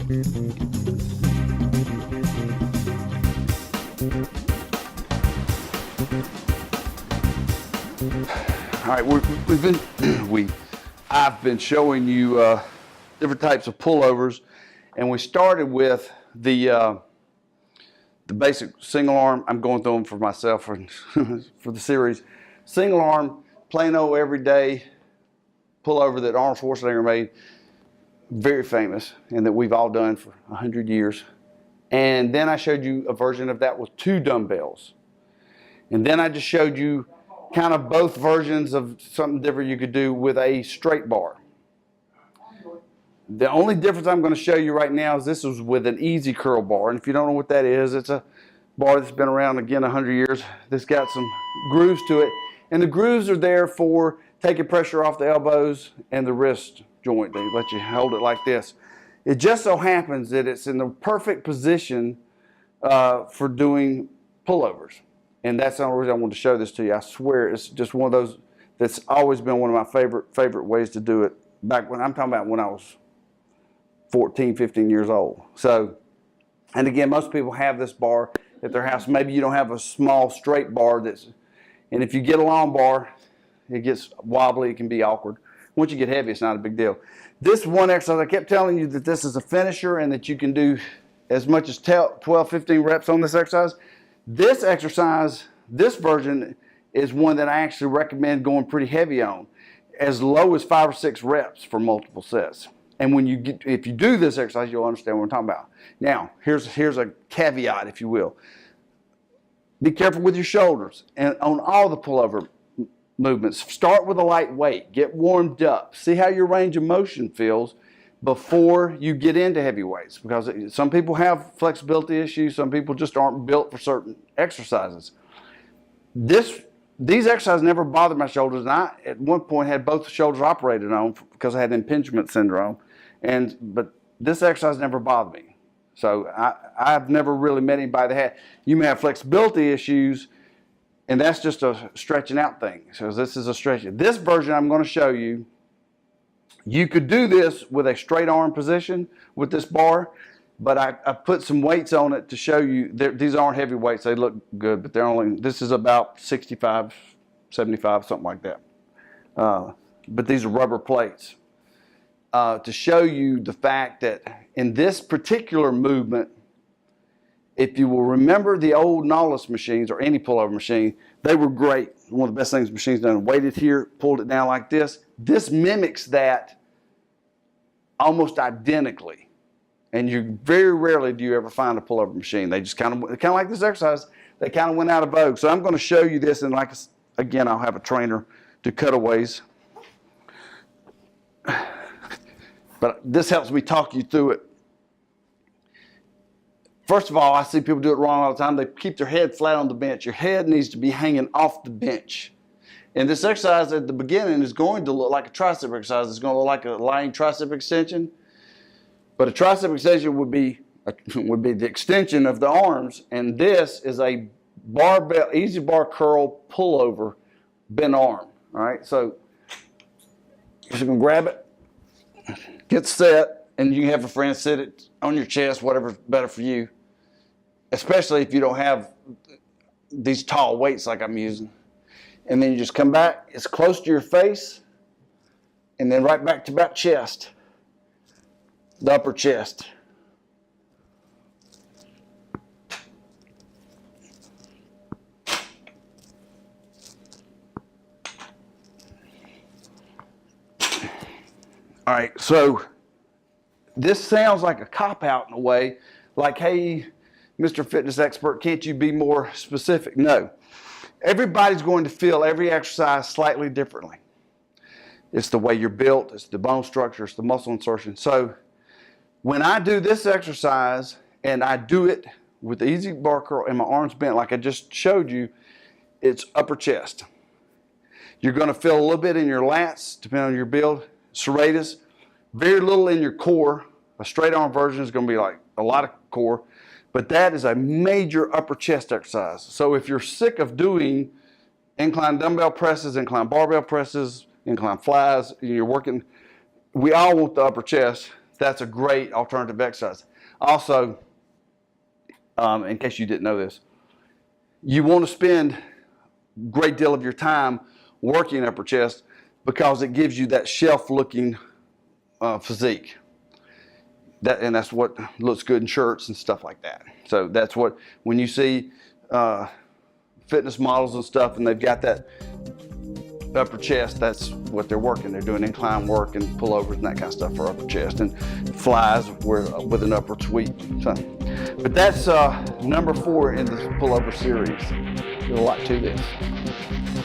All right, I've been showing you different types of pullovers, and we started with the basic single arm. I'm going through them for myself for, for the series. Single arm, plain old everyday pullover that Arnold Schwarzenegger made, very famous, and that we've all done for 100 years. And then I showed you a version of that with 2 dumbbells. And then I just showed you kind of both versions of something different you could do with a straight bar. The only difference I'm going to show you right now is this is with an easy curl bar. And if you don't know what that is, it's a bar that's been around, again, 100 years. That's got some grooves to it. And the grooves are there for taking pressure off the elbows and the wrist joint. They let you hold it like this. It just so happens that it's in the perfect position for doing pullovers. And that's the only reason I wanted to show this to you. I swear it's just one of those that's always been one of my favorite ways to do it. Back when, I'm talking about when I was 14, 15 years old. So, and again, most people have this bar at their house. Maybe you don't have a small straight bar that's, and if you get a long bar, it gets wobbly, it can be awkward. Once you get heavy, it's not a big deal. This one exercise, I kept telling you that this is a finisher and that you can do as much as 12, 15 reps on this exercise. This exercise, this version, is one that I actually recommend going pretty heavy on, as low as 5 or 6 reps for multiple sets. And when you get, if you do this exercise, you'll understand what I'm talking about. Now, here's a caveat, if you will. Be careful with your shoulders and on all the pullover movements. Start with a light weight. Get warmed up. See how your range of motion feels before you get into heavy weights, because some people have flexibility issues. Some people just aren't built for certain exercises. These exercises never bothered my shoulders, and I at one point had both shoulders operated on because I had impingement syndrome, but this exercise never bothered me. So I've never really met anybody that had. You may have flexibility issues, and that's just a stretching out thing. So this is a stretching. This version I'm going to show you, you could do this with a straight arm position with this bar, but I put some weights on it to show you. These aren't heavy weights. They look good, but they're only, this is about 65, 75, something like that. But these are rubber plates to show you the fact that in this particular movement, if you will remember the old Nautilus machines or any pullover machine, they were great. One of the best things the machine's done. Weighted here, pulled it down like this. This mimics that almost identically. And you very rarely do you ever find a pullover machine. They just kind of like this exercise, they kind of went out of vogue. So I'm going to show you this, and like again, I'll have a trainer do cutaways. But this helps me talk you through it. First of all, I see people do it wrong all the time. They keep their head flat on the bench. Your head needs to be hanging off the bench. And this exercise at the beginning is going to look like a tricep exercise. It's going to look like a lying tricep extension. But a tricep extension would be the extension of the arms. And this is a barbell, easy bar curl pullover bent arm. All right, so you're just going to grab it, get set, and you can have a friend sit it on your chest, whatever's better for you, especially if you don't have these tall weights like I'm using. And then you just come back as close to your face, and then right back to about chest, the upper chest. All right, so this sounds like a cop-out in a way, like, hey, Mr. Fitness Expert, can't you be more specific? No. Everybody's going to feel every exercise slightly differently. It's the way you're built, it's the bone structure, it's the muscle insertion. So when I do this exercise and I do it with the easy bar curl and my arms bent like I just showed you, it's upper chest. You're going to feel a little bit in your lats, depending on your build, serratus, very little in your core. A straight arm version is going to be like a lot of core, but that is a major upper chest exercise. So if you're sick of doing incline dumbbell presses, incline barbell presses, incline flies, you're working, we all want the upper chest. that's a great alternative exercise. Also, in case you didn't know this, you want to spend a great deal of your time working upper chest because it gives you that shelf-looking physique. And that's what looks good in shirts and stuff like that. So that's what, when you see fitness models and stuff and they've got that upper chest, that's what they're working. They're doing incline work and pullovers and that kind of stuff for upper chest, and flies with an upward sweep. So, but that's number 4 in the pullover series. There's a lot to this.